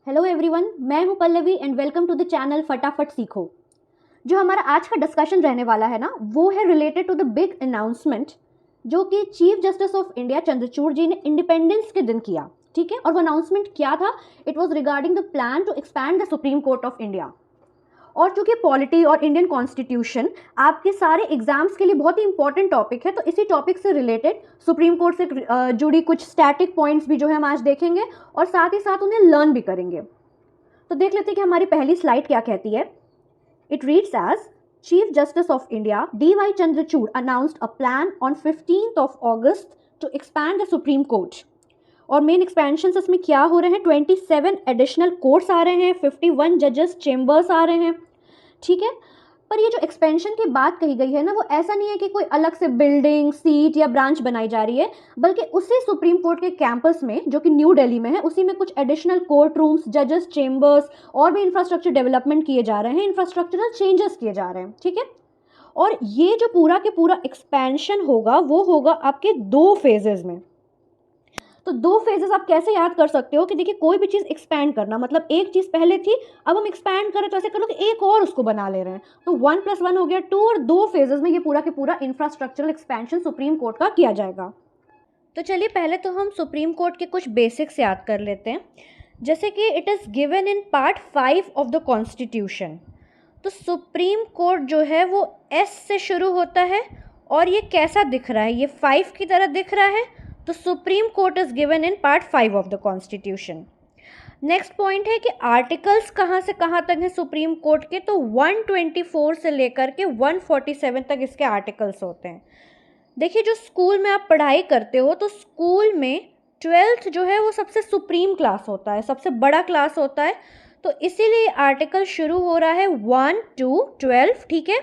Hello everyone, मैं हूं Pallavi and welcome to the channel फटाफट सीखो। जो हमारा आज का डिस्कशन रहने वाला है ना, वो है related to the big announcement जो कि chief justice of India Chandrachud ji ने इंडिपेंडेंस के दिन किया। ठीक है, और वो अनाउंसमेंट क्या था? It was regarding the plan to expand the Supreme Court of India. और चूंकि पॉलिटी और इंडियन कॉन्स्टिट्यूशन आपके सारे एग्जाम्स के लिए बहुत ही इंपॉर्टेंट टॉपिक है, तो इसी टॉपिक से रिलेटेड सुप्रीम कोर्ट से जुड़ी कुछ स्टैटिक पॉइंट्स भी जो है हम आज देखेंगे और साथ ही साथ उन्हें लर्न भी करेंगे। तो देख लेते हैं कि हमारी पहली स्लाइड क्या कहती है। It reads as Chief justice of India D Y. Chandrachud announced a plan on 15th of August to expand the Supreme Court. और मेन एक्सपेंशन इसमें क्या हो रहे हैं? 27 एडिशनल कोर्ट्स आ रहे हैं, 51 जजेस चेंबर्स आ रहे हैं। ठीक है, पर ये जो एक्सपेंशन की बात कही गई है ना, वो ऐसा नहीं है कि कोई अलग से बिल्डिंग, सीट या ब्रांच बनाई जा रही है, बल्कि उसी सुप्रीम कोर्ट के कैंपस में, जो कि न्यू दिल्ली में है, उसी में कुछ एडिशनल कोर्ट रूम्स, जजेस चेंबर्स और भी इंफ्रास्ट्रक्चर डेवलपमेंट किए जा रहे हैं, इंफ्रास्ट्रक्चरल चेंजेस किए जा रहे हैं। ठीक है, और ये जो पूरा के पूरा एक्सपेंशन होगा वो होगा आपके 2 फेजेस में। तो 2 फेजेस आप कैसे याद कर सकते हो कि देखिए, कोई भी चीज़ एक्सपैंड करना मतलब एक चीज़ पहले थी, अब हम एक्सपैंड करें तो ऐसे कर लो कि एक और उसको बना ले रहे हैं। तो 1 + 1 हो गया 2, और 2 फेजेस में ये पूरा के पूरा इंफ्रास्ट्रक्चरल एक्सपेंशन सुप्रीम कोर्ट का किया जाएगा। तो चलिए पहले तो हम सुप्रीम कोर्ट के कुछ बेसिक्स याद कर लेते हैं, जैसे कि it is given in part 5 of the constitution. तो सुप्रीम कोर्ट जो है वो एस से शुरू होता है, और ये कैसा दिख रहा है? ये 5 की तरह दिख रहा है। तो supreme court is given in part 5 of the constitution. Next point है कि आर्टिकल्स कहाँ से कहाँ तक हैं सुप्रीम कोर्ट के? तो 124 से लेकर के 147 तक इसके आर्टिकल्स होते हैं। देखिए, जो स्कूल में आप पढ़ाई करते हो, तो स्कूल में 12th जो है वो सबसे सुप्रीम क्लास होता है, सबसे बड़ा क्लास होता है। तो इसीलिए आर्टिकल शुरू हो रहा है 1 to 12। ठीक है,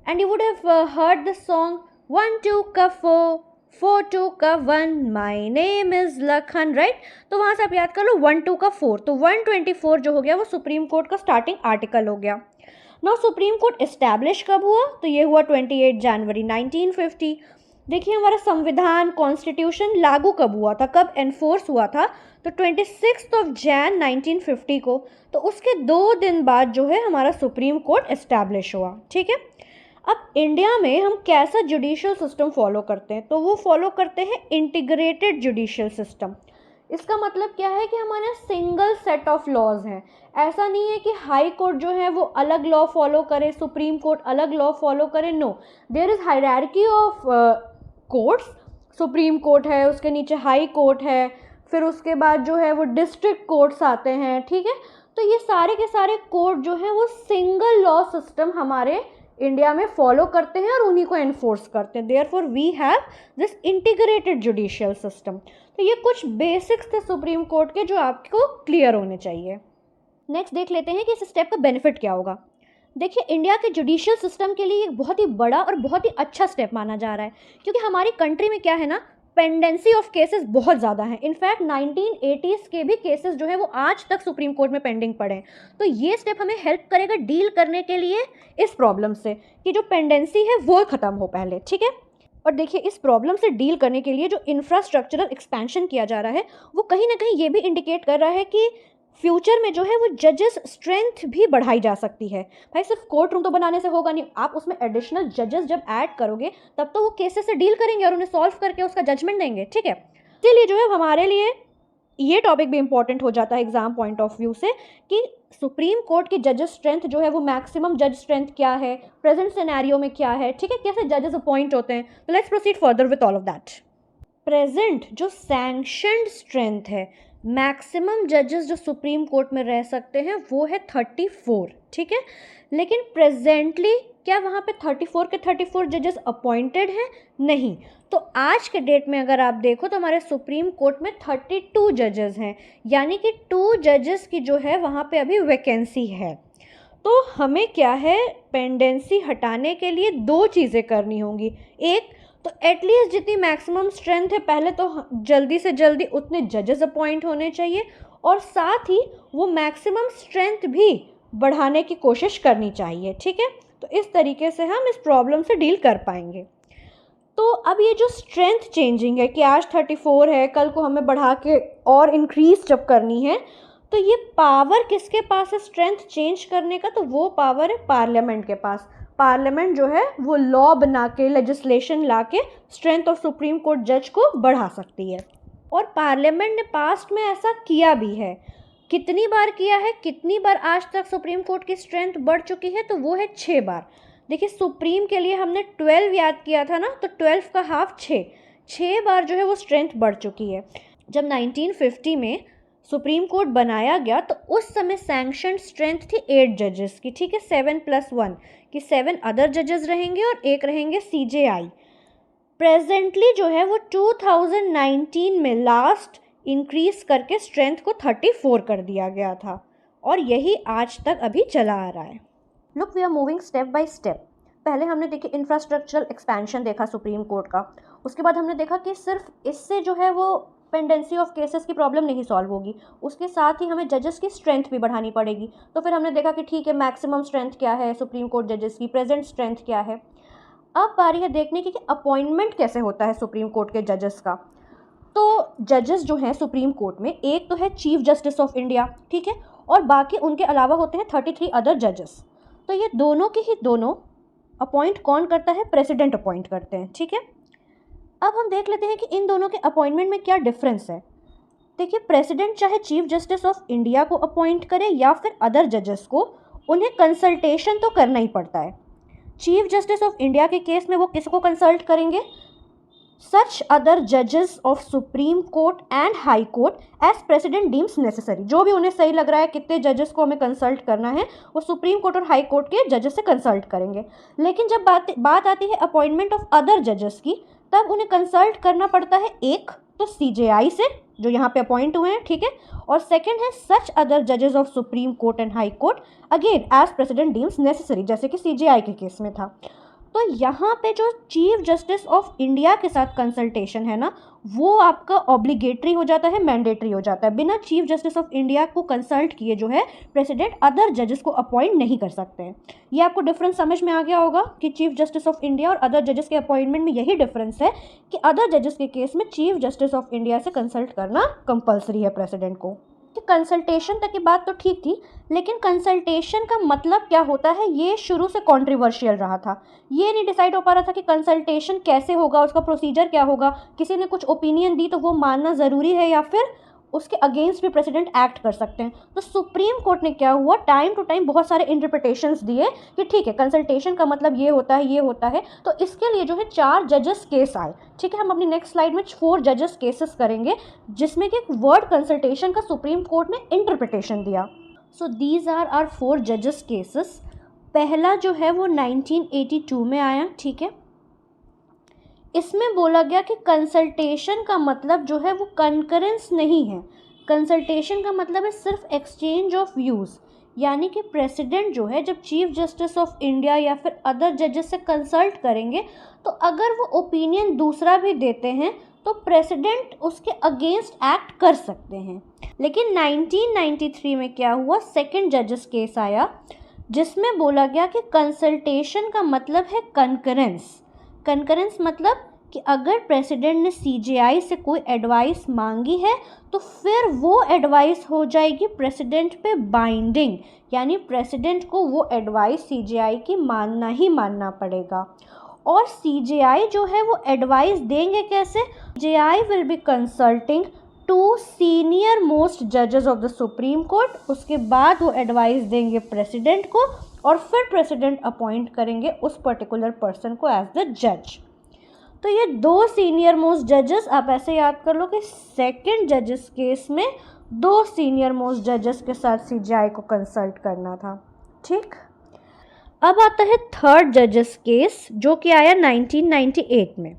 and you would have heard the song 1 2 का 4 4 2 का 1 my name is Lakhan, right? तो वहाँ से आप याद कर लो 1 2 का 4। तो 124 जो हो गया वो सुप्रीम कोर्ट का स्टार्टिंग आर्टिकल हो गया। नाउ सुप्रीम कोर्ट एस्टैब्लिश कब हुआ? तो ये हुआ 28 जनवरी 1950। देखिए, हमारा संविधान कॉन्स्टिट्यूशन लागू कब हुआ था, कब एनफोर्स हुआ था? तो 26 Jan 1950 को। तो उसके 2 दिन बाद जो है हमारा सुप्रीम कोर्ट एस्टैब्लिश हुआ। ठीक है, अब इंडिया में हम कैसा जुडिशियल सिस्टम फॉलो करते हैं? तो वो फॉलो करते हैं इंटीग्रेटेड जुडिशियल सिस्टम। इसका मतलब क्या है कि हमारे सिंगल सेट ऑफ लॉज हैं। ऐसा नहीं है कि हाई कोर्ट जो है वो अलग लॉ फॉलो करे, सुप्रीम कोर्ट अलग लॉ फॉलो करे। No, there is hierarchy of courts. Supreme Court है, उसके नीचे हाई कोर्ट है, फिर उसके बाद जो है वो डिस्ट्रिक्ट कोर्ट्स आते हैं। ठीक है, तो ये सारे के सारे कोर्ट जो हैं वो सिंगल लॉ सिस्टम हमारे इंडिया में फॉलो करते हैं और उन्हीं को एनफोर्स करते हैं। Therefore we have this integrated judicial system. तो ये कुछ बेसिक्स थे सुप्रीम कोर्ट के जो आपको क्लियर होने चाहिए। नेक्स्ट देख लेते हैं कि इस स्टेप का बेनिफिट क्या होगा। देखिए, इंडिया के जुडिशियल सिस्टम के लिए एक बहुत ही बड़ा और बहुत ही अच्छा स्टेप माना जा रहा है, क्योंकि हमारी कंट्री में क्या है ना, पेंडेंसी ऑफ केसेस बहुत ज़्यादा हैं। इनफैक्ट 1980s के भी केसेस जो है वो आज तक सुप्रीम कोर्ट में पेंडिंग पड़े हैं। तो ये स्टेप हमें हेल्प करेगा डील करने के लिए इस प्रॉब्लम से, कि जो पेंडेंसी है वो ख़त्म हो पहले। ठीक है, और देखिए, इस प्रॉब्लम से डील करने के लिए जो इंफ्रास्ट्रक्चरल एक्सपेंशन किया जा रहा है वो कहीं ना कहीं ये भी इंडिकेट कर रहा है कि फ्यूचर में जो है वो जजेस स्ट्रेंथ भी बढ़ाई जा सकती है। भाई, सिर्फ कोर्ट रूम तो बनाने से होगा नहीं, आप उसमें एडिशनल जजेस जब ऐड करोगे तब तो वो केसेस से डील करेंगे और उन्हें सॉल्व करके उसका जजमेंट देंगे। ठीक है, इसीलिए जो है हमारे लिए ये टॉपिक भी इंपॉर्टेंट हो जाता है एग्जाम पॉइंट ऑफ व्यू से, कि सुप्रीम कोर्ट की जजेस स्ट्रेंथ जो है वो मैक्सिमम जज स्ट्रेंथ क्या है, प्रेजेंट सिनेरियो में क्या है। ठीक है, कैसे जजेस अपॉइंट होते हैं। तो let's proceed further with all of that. Present जो सैंक्शनड स्ट्रेंथ है, मैक्सिमम जजेस जो सुप्रीम कोर्ट में रह सकते हैं वो है 34। ठीक है, लेकिन प्रेजेंटली क्या वहाँ पे 34 के 34 जजेस अपॉइंटेड हैं? नहीं। तो आज के डेट में अगर आप देखो तो हमारे सुप्रीम कोर्ट में 32 जजेस हैं, यानी कि 2 जजेस की जो है वहाँ पे अभी वैकेंसी है। तो हमें क्या है, पेंडेंसी हटाने के लिए 2 चीज़ें करनी होंगी। एक तो एटलीस्ट जितनी मैक्सिमम स्ट्रेंथ है, पहले तो जल्दी से जल्दी उतने जजेस अपॉइंट होने चाहिए, और साथ ही वो मैक्सिमम स्ट्रेंथ भी बढ़ाने की कोशिश करनी चाहिए। ठीक है, तो इस तरीके से हम इस प्रॉब्लम से डील कर पाएंगे। तो अब ये जो स्ट्रेंथ चेंजिंग है कि आज 34 है, कल को हमें बढ़ा के और इंक्रीज जब करनी है, तो ये पावर किसके पास है स्ट्रेंथ चेंज करने का? तो वो पावर है पार्लियामेंट के पास। पार्लियामेंट जो है वो लॉ बना के, लेजिस्लेशन ला के स्ट्रेंथ ऑफ सुप्रीम कोर्ट जज को बढ़ा सकती है। और पार्लियामेंट ने पास्ट में ऐसा किया भी है। कितनी बार किया है, कितनी बार आज तक सुप्रीम कोर्ट की स्ट्रेंथ बढ़ चुकी है? तो वो है 6 बार। देखिए सुप्रीम के लिए हमने 12 याद किया था ना, तो 12 का हाफ 6 बार जो है वो स्ट्रेंथ बढ़ चुकी है। जब 1950 में सुप्रीम कोर्ट बनाया गया तो उस समय सैंक्शन स्ट्रेंथ थी 8 जजेस की, ठीक है, 7+1 कि 7 अदर जजेस रहेंगे और एक रहेंगे CJI। प्रेजेंटली जो है वो 2019 में लास्ट इंक्रीज करके स्ट्रेंथ को 34 कर दिया गया था और यही आज तक अभी चला आ रहा है। Look, we are moving step by step. पहले हमने देखी इंफ्रास्ट्रक्चरल एक्सपेंशन देखा सुप्रीम कोर्ट का, उसके बाद हमने देखा कि सिर्फ इससे जो है वो पेंडेंसी ऑफ केसेस की प्रॉब्लम नहीं सॉल्व होगी, उसके साथ ही हमें जजेस की स्ट्रेंथ भी बढ़ानी पड़ेगी। तो फिर हमने देखा कि ठीक है, मैक्सिमम स्ट्रेंथ क्या है सुप्रीम कोर्ट जजेस की, प्रेजेंट स्ट्रेंथ क्या है। अब बारी है देखने की कि अपॉइंटमेंट कैसे होता है सुप्रीम कोर्ट के जजेस का। तो जजेस जो हैं सुप्रीम कोर्ट में, एक तो है चीफ जस्टिस ऑफ इंडिया, ठीक है, और बाकी उनके अलावा होते हैं 33 अदर जजेस। तो ये दोनों के ही दोनों अपॉइंट कौन करता है? प्रेसिडेंट अपॉइंट करते हैं, ठीक है। अब हम देख लेते हैं कि इन दोनों के अपॉइंटमेंट में क्या डिफरेंस है। देखिए, प्रेसिडेंट चाहे चीफ जस्टिस ऑफ इंडिया को अपॉइंट करे या फिर अदर जजेस को, उन्हें कंसल्टेशन तो करना ही पड़ता है। चीफ जस्टिस ऑफ इंडिया के केस में वो किसको कंसल्ट करेंगे? सच अदर जजेस of Supreme Court and High Court as President deems necessary. जो भी उन्हें सही लग रहा है, कितने जजेस को हमें कंसल्ट करना है, वो सुप्रीम कोर्ट और हाई कोर्ट के जजेस से कंसल्ट करेंगे। लेकिन जब बात आती है अपॉइंटमेंट ऑफ अदर जजेस की, तब उन्हें कंसल्ट करना पड़ता है एक तो CJI से, जो यहाँ पे अपॉइंट हुए हैं, ठीक है, और सेकंड है सच अदर जजेस of Supreme Court and High Court, again as President deems necessary, जैसे कि CJI के केस में था। तो यहाँ पे जो चीफ जस्टिस ऑफ इंडिया के साथ कंसल्टेशन है ना, वो आपका ऑब्लिगेटरी हो जाता है, मैंडेटरी हो जाता है। बिना चीफ जस्टिस ऑफ इंडिया को कंसल्ट किए जो है प्रेसिडेंट अदर जजेस को अपॉइंट नहीं कर सकते हैं। ये आपको डिफरेंस समझ में आ गया होगा कि चीफ जस्टिस ऑफ इंडिया और अदर जजेस के अपॉइंटमेंट में यही डिफरेंस है कि अदर जजेस के केस में चीफ जस्टिस ऑफ इंडिया से कंसल्ट करना कंपल्सरी है प्रेसिडेंट को। कि कंसल्टेशन तक की बात तो ठीक थी, लेकिन कंसल्टेशन का मतलब क्या होता है ये शुरू से कंट्रोवर्शियल रहा था। ये नहीं डिसाइड हो पा रहा था कि कंसल्टेशन कैसे होगा, उसका प्रोसीजर क्या होगा। किसी ने कुछ ओपिनियन दी तो वो मानना ज़रूरी है या फिर उसके अगेंस्ट भी प्रेसिडेंट एक्ट कर सकते हैं। तो सुप्रीम कोर्ट ने क्या हुआ, टाइम टू टाइम बहुत सारे इंटरप्रिटेशंस दिए कि ठीक है, कंसल्टेशन का मतलब ये होता है, ये होता है। तो इसके लिए जो है 4 जजेस केस आए, ठीक है। हम अपनी नेक्स्ट स्लाइड में 4 जजेस केसेस करेंगे जिसमें कि वर्ड कंसल्टेशन का सुप्रीम कोर्ट ने इंटरप्रिटेशन दिया। सो दीज आर आर 4 जजेस केसेस। पहला जो है वो 1982 में आया, ठीक है। इसमें बोला गया कि कंसल्टेशन का मतलब जो है वो कंकरेंस नहीं है। कंसल्टेशन का मतलब है सिर्फ एक्सचेंज ऑफ व्यूज़, यानी कि प्रेसिडेंट जो है जब चीफ जस्टिस ऑफ इंडिया या फिर अदर जजेस से कंसल्ट करेंगे तो अगर वो ओपिनियन दूसरा भी देते हैं तो प्रेसिडेंट उसके अगेंस्ट एक्ट कर सकते हैं। लेकिन 1993 में क्या हुआ, सेकंड जजेस केस आया जिसमें बोला गया कि कंसल्टेशन का मतलब है कंकरेंस। कंकरेंस मतलब कि अगर प्रेसिडेंट ने CJI से कोई एडवाइस मांगी है तो फिर वो एडवाइस हो जाएगी प्रेसिडेंट पे बाइंडिंग, यानी प्रेसिडेंट को वो एडवाइस CJI की मानना ही मानना पड़ेगा। और CJI जो है वो एडवाइस देंगे कैसे? CJI will be consulting 2 senior most जजेस ऑफ द सुप्रीम कोर्ट, उसके बाद वो एडवाइस देंगे प्रेसिडेंट को और फिर प्रेसिडेंट अपॉइंट करेंगे उस पर्टिकुलर पर्सन को एज द जज। तो ये 2 सीनियर मोस्ट जजेस, आप ऐसे याद कर लो कि सेकंड जजेस केस में 2 सीनियर मोस्ट जजेस के साथ CJI को कंसल्ट करना था, ठीक। अब आता है थर्ड जजेस केस जो कि आया 1998 में।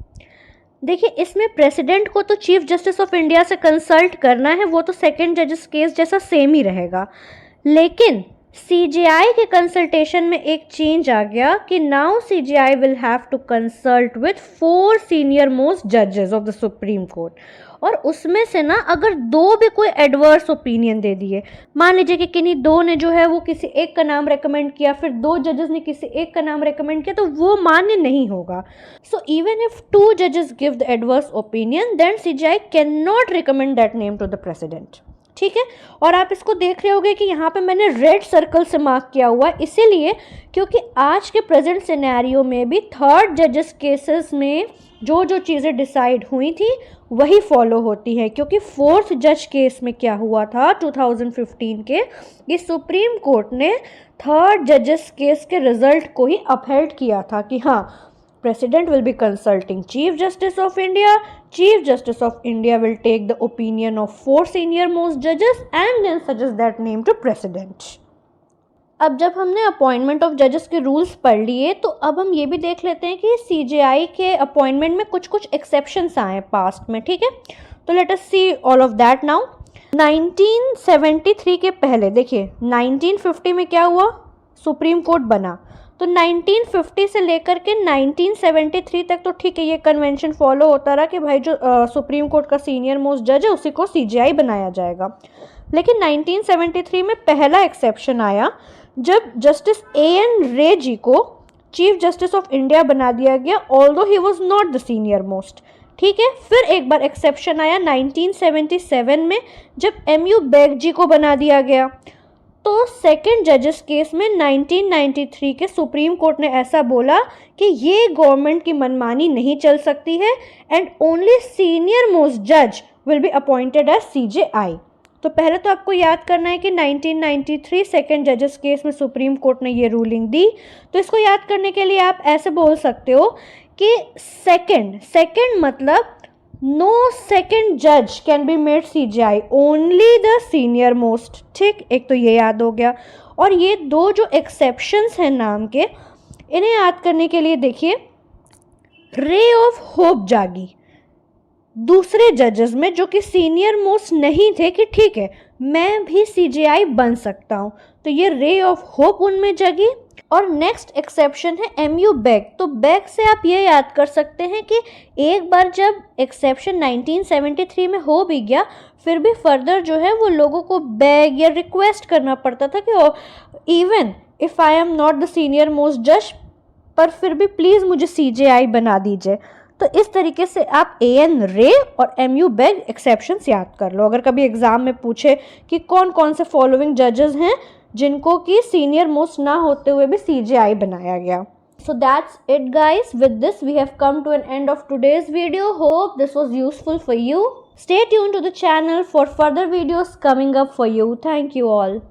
देखिए, इसमें प्रेसिडेंट को तो चीफ जस्टिस ऑफ इंडिया से कंसल्ट करना है, वो तो सेकंड जजेस केस जैसा सेम ही रहेगा। लेकिन CJI के कंसल्टेशन में एक चेंज आ गया कि now CJI will have to consult with 4 senior most जजेस ऑफ द सुप्रीम कोर्ट। और उसमें से ना अगर 2 भी कोई एडवर्स ओपिनियन दे दिए, मान लीजिए कि किन्हीं 2 ने जो है वो किसी एक का नाम रेकमेंड किया, फिर 2 जजेस ने किसी एक का नाम रेकमेंड किया, तो वो मान्य नहीं होगा। सो इवन इफ 2 जजेस give the adverse opinion, then CJI can not recommend that name to the President. ठीक है। और आप इसको देख रहे होगे कि यहाँ पे मैंने रेड सर्कल से मार्क किया हुआ है, इसीलिए क्योंकि आज के प्रेजेंट सिनेरियो में भी थर्ड जजेस केसेस में जो जो चीज़ें डिसाइड हुई थी वही फॉलो होती है। क्योंकि फोर्थ जज केस में क्या हुआ था 2015 के, ये सुप्रीम कोर्ट ने थर्ड जजेस केस के रिजल्ट को ही अपहेल्ड किया था कि हाँ, President will be consulting Chief Justice of India. Chief Justice of India will take the opinion of 4 senior most judges and then suggest that name to President. अब जब हमने अपॉइंटमेंट ऑफ जजेस के रूल्स पढ़ लिए तो अब हम ये भी देख लेते हैं कि CJI के अपॉइंटमेंट में कुछ कुछ एक्सेप्शंस आए पास्ट में, ठीक है। तो let us see all of that now. 1973 के पहले देखिए 1950 में क्या हुआ, सुप्रीम कोर्ट बना, तो 1950 से लेकर के 1973 तक तो ठीक है, ये कन्वेंशन फॉलो होता रहा कि भाई जो सुप्रीम कोर्ट का सीनियर मोस्ट जज है उसी को CJI बनाया जाएगा। लेकिन 1973 में पहला एक्सेप्शन आया जब जस्टिस AN रे जी को चीफ जस्टिस ऑफ इंडिया बना दिया गया, although he was not the senior most, ठीक है। फिर एक बार एक्सेप्शन आया 1977 में जब MU बेग जी को बना दिया गया। तो सेकेंड जजेस केस में 1993 के सुप्रीम कोर्ट ने ऐसा बोला कि ये गवर्नमेंट की मनमानी नहीं चल सकती है एंड ओनली सीनियर मोस्ट जज will be appointed as CJI। तो पहले तो आपको याद करना है कि 1993 सेकेंड जजेस केस में सुप्रीम कोर्ट ने ये रूलिंग दी। तो इसको याद करने के लिए आप ऐसे बोल सकते हो कि सेकेंड मतलब नो सेकेंड जज can be made CJI, only the senior most, ठीक। एक तो ये याद हो गया। और ये दो जो एक्सेप्शंस हैं नाम के, इन्हें याद करने के लिए देखिए, रे ऑफ होप जागी दूसरे जजेस में जो कि सीनियर मोस्ट नहीं थे कि ठीक है मैं भी CJI बन सकता हूँ, तो ये रे ऑफ होप उनमें जगी। और नेक्स्ट एक्सेप्शन है MU बेग। तो बेग से आप ये याद कर सकते हैं कि एक बार जब एक्सेप्शन 1973 में हो भी गया, फिर भी फर्दर जो है वो लोगों को बेग या रिक्वेस्ट करना पड़ता था कि even if I am not the senior most जज, पर फिर भी प्लीज़ मुझे CJI बना दीजिए। तो इस तरीके से आप AN रे और MU बेग एक्सेप्शंस याद कर लो। अगर कभी एग्जाम में पूछे कि कौन कौन से फॉलोइंग जजेस हैं जिनको कि सीनियर मोस्ट ना होते हुए भी CJI बनाया गया। So that's it guys. With this we have come to an end of today's video. Hope this was useful for you. Stay tuned to the channel for further videos coming up for you. Thank you all.